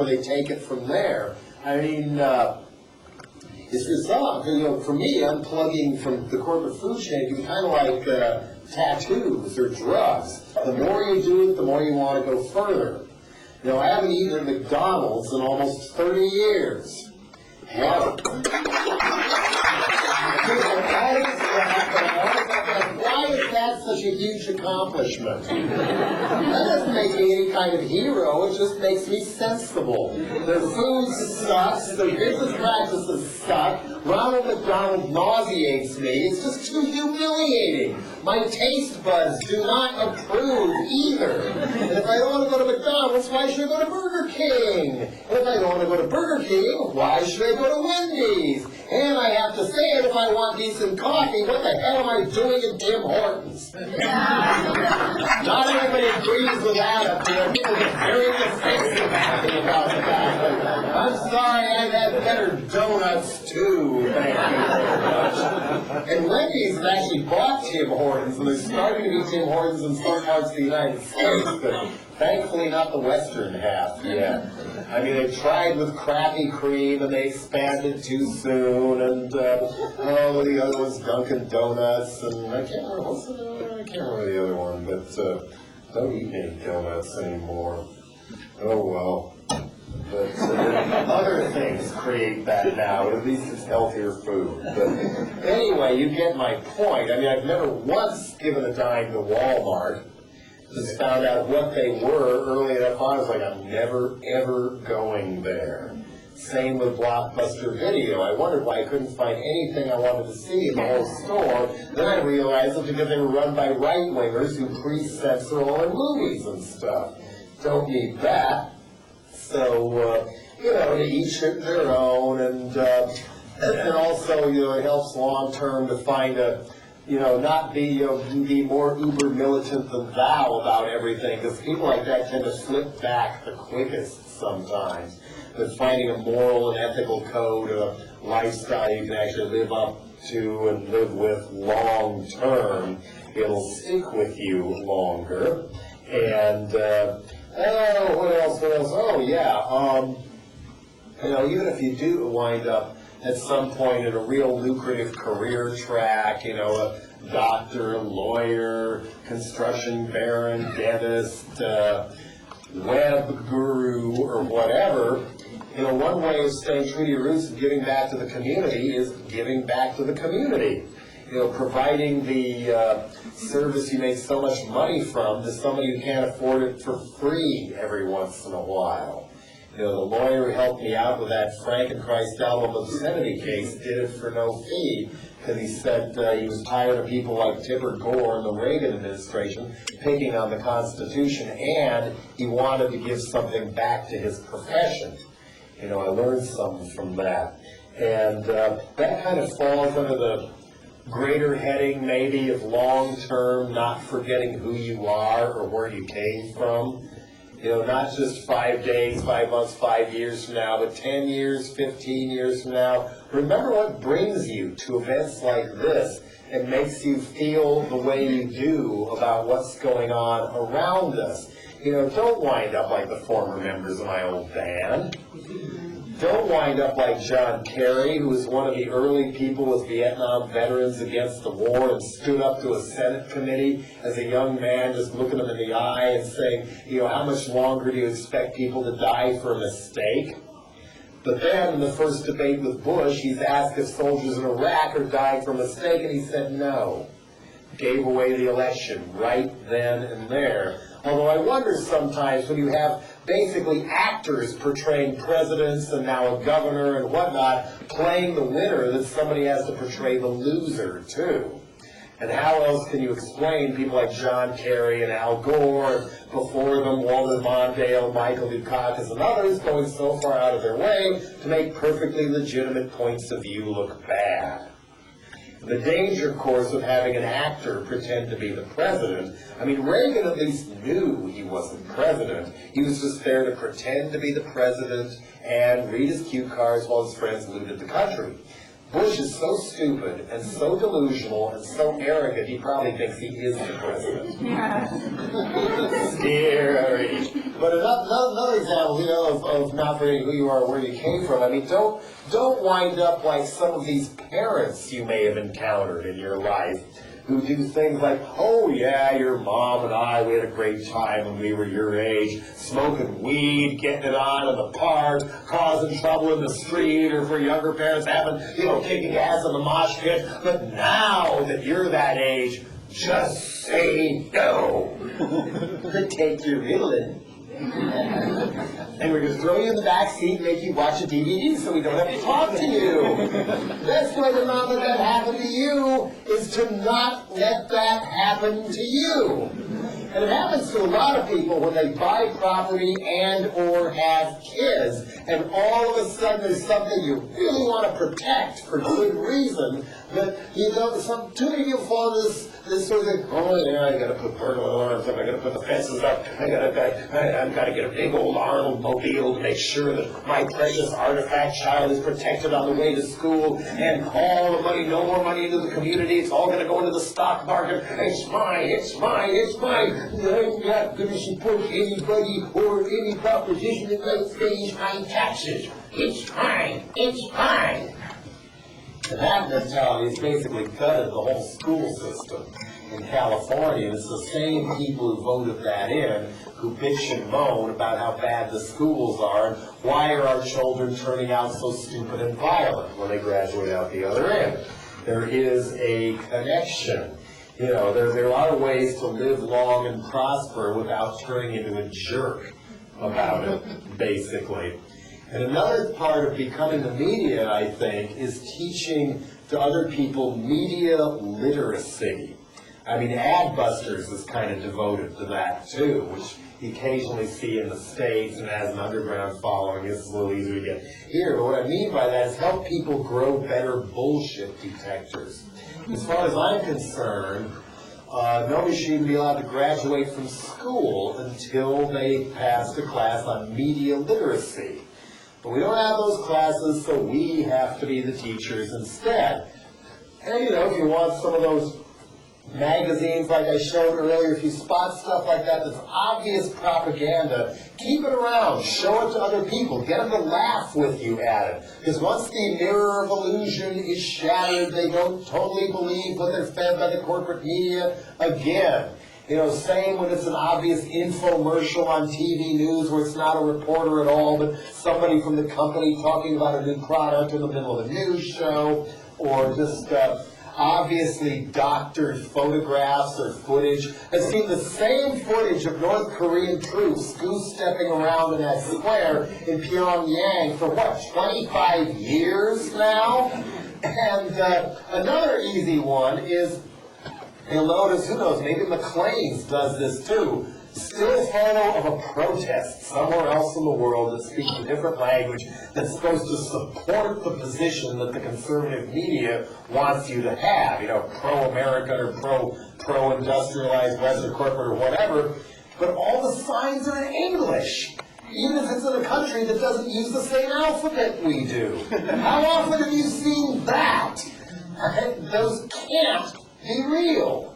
or they take it from there. I mean, it's bizarre. You know, for me, unplugging from the corporate food chain can be kind of like tattoos or drugs. The more you do it, the more you want to go further. You know, I haven't eaten at McDonald's in almost 30 years. Hell. Why is that such a huge accomplishment? That doesn't make me any kind of hero, it just makes me sensible. Their food sucks, their business practices suck, Ronald McDonald nauseates me, it's just too humiliating. My taste buds do not approve either. And if I don't want to go to McDonald's, why should I go to Burger King? And if I don't want to go to Burger King, why should I go to Wendy's? And I have to say it, if I want decent coffee, what the hell am I doing in Tim Hortons? Not everybody agrees with that up here. People get very defensive about that. I'm sorry, I've had better donuts too, thank you very much. And Wendy's has actually bought Tim Hortons, and they're starting to be Tim Hortons in some parts of the United States, but thankfully not the western half yet. I mean, they tried with crappy cream, and they expanded too soon, and the other one's Dunkin' Donuts, and I can't remember the other one, but don't eat any donuts anymore. Oh well. But other things create that now, at least it's healthier food. But anyway, you get my point. I mean, I've never once given a dime to Walmart. Just found out what they were early enough on. I was like, I'm never, ever going there. Same with Blockbuster Video. I wondered why I couldn't find anything I wanted to see in the whole store. Then I realized it's because they were run by right-wingers who pre-censor all their movies and stuff. Don't need that. So, you know, to each their own, and also, you know, it helps long-term to find a, you know, not be, be more uber militant than thou about everything, because people like that tend to slip back the quickest sometimes. But finding a moral and ethical code, a lifestyle you can actually live up to and live with long term, it'll stick with you longer. And what else? Oh yeah, you know, even if you do wind up at some point in a real lucrative career track, you know, a doctor, lawyer, construction baron, dentist, web guru, or whatever, you know, one way of staying true to your roots and giving back to the community is giving back to the community. You know, providing the service you make so much money from to somebody who can't afford it for free every once in a while. You know, the lawyer who helped me out with that Frankenchrist album obscenity case did it for no fee, because he said he was tired of people like Tipper Gore and the Reagan administration picking on the Constitution, and he wanted to give something back to his profession. You know, I learned something from that. And that kind of falls under the greater heading, maybe, of long-term, not forgetting who you are or where you came from. You know, not just 5 days, 5 months, 5 years from now, but 10 years, 15 years from now. Remember what brings you to events like this and makes you feel the way you do about what's going on around us. You know, don't wind up like the former members of my old band. Don't wind up like John Kerry, who was one of the early people with Vietnam veterans against the war and stood up to a Senate committee as a young man, just looking them in the eye and saying, you know, how much longer do you expect people to die for a mistake? But then in the first debate with Bush, he's asked if soldiers in Iraq are dying for a mistake, and he said no. Gave away the election right then and there. Although I wonder sometimes when you have basically actors portraying presidents and now a governor and whatnot, playing the winner, that somebody has to portray the loser too. And how else can you explain people like John Kerry and Al Gore, before them Walter Mondale, Michael Dukakis, and others going so far out of their way to make perfectly legitimate points of view look bad? The danger, of course, of having an actor pretend to be the president. I mean, Reagan at least knew he wasn't president. He was just there to pretend to be the president and read his cue cards while his friends looted the country. Bush is so stupid and so delusional and so arrogant, he probably thinks he is the president. Scary. But another example, you know, of not forgetting who you are or where you came from. I mean, don't wind up like some of these parents you may have encountered in your life who do things like, oh yeah, your mom and I, we had a great time when we were your age, smoking weed, getting it on in the park, causing trouble in the street, or for younger parents having, you know, kicking ass in the mosh pit. But now that you're that age, just say no. Take your Ritalin. And we're going to throw you in the back seat and make you watch a DVD so we don't have to talk to you. Best way to not let that happen to you is to not let that happen to you. And it happens to a lot of people when they buy property and or have kids, and all of a sudden there's something you really want to protect for good reason, but you know, too many people fall into this sort of thing, oh yeah, I gotta put burglar alarms up, I gotta put the fences up, I've gotta get a big old Arnold mobile to make sure that my precious artifact child is protected on the way to school, and all the money, no more money into the community, it's all gonna go into the stock market, it's mine, it's mine, it's mine. I'm not gonna support anybody or any proposition that might raise my taxes. It's mine, it's mine. And that mentality has basically gutted the whole school system in California. It's the same people who voted that in who bitch and moan about how bad the schools are and why are our children turning out so stupid and violent when they graduate out the other end. There is a connection. You know, there are ways to live long and prosper without turning into a jerk about it, basically. And another part of becoming the media, I think, is teaching to other people media literacy. I mean, Adbusters is kind of devoted to that, too, which you occasionally see in the States and has an underground following. It's a little easier to get here. But what I mean by that is help people grow better bullshit detectors. As far as I'm concerned, nobody should even be allowed to graduate from school until they pass a class on media literacy. But we don't have those classes, so we have to be the teachers instead. And, you know, if you want some of those magazines like I showed earlier, if you spot stuff like that that's obvious propaganda, keep it around, show it to other people, get them to laugh with you at it. Because once the mirror of illusion is shattered, they don't totally believe what they're fed by the corporate media again. You know, same when it's an obvious infomercial on TV news where it's not a reporter at all, but somebody from the company talking about a new product in the middle of a news show, or just obviously doctored photographs or footage. I've seen the same footage of North Korean troops goose-stepping around in that square in Pyongyang for what, 25 years now? And another easy one is, you'll notice, who knows, maybe McLean's does this too. Still photo of a protest somewhere else in the world that speaks a different language that's supposed to support the position that the conservative media wants you to have, you know, pro-American or pro-industrialized Western corporate or whatever, but all the signs are in English, even if it's in a country that doesn't use the same alphabet we do. How often have you seen that? Those can't be real.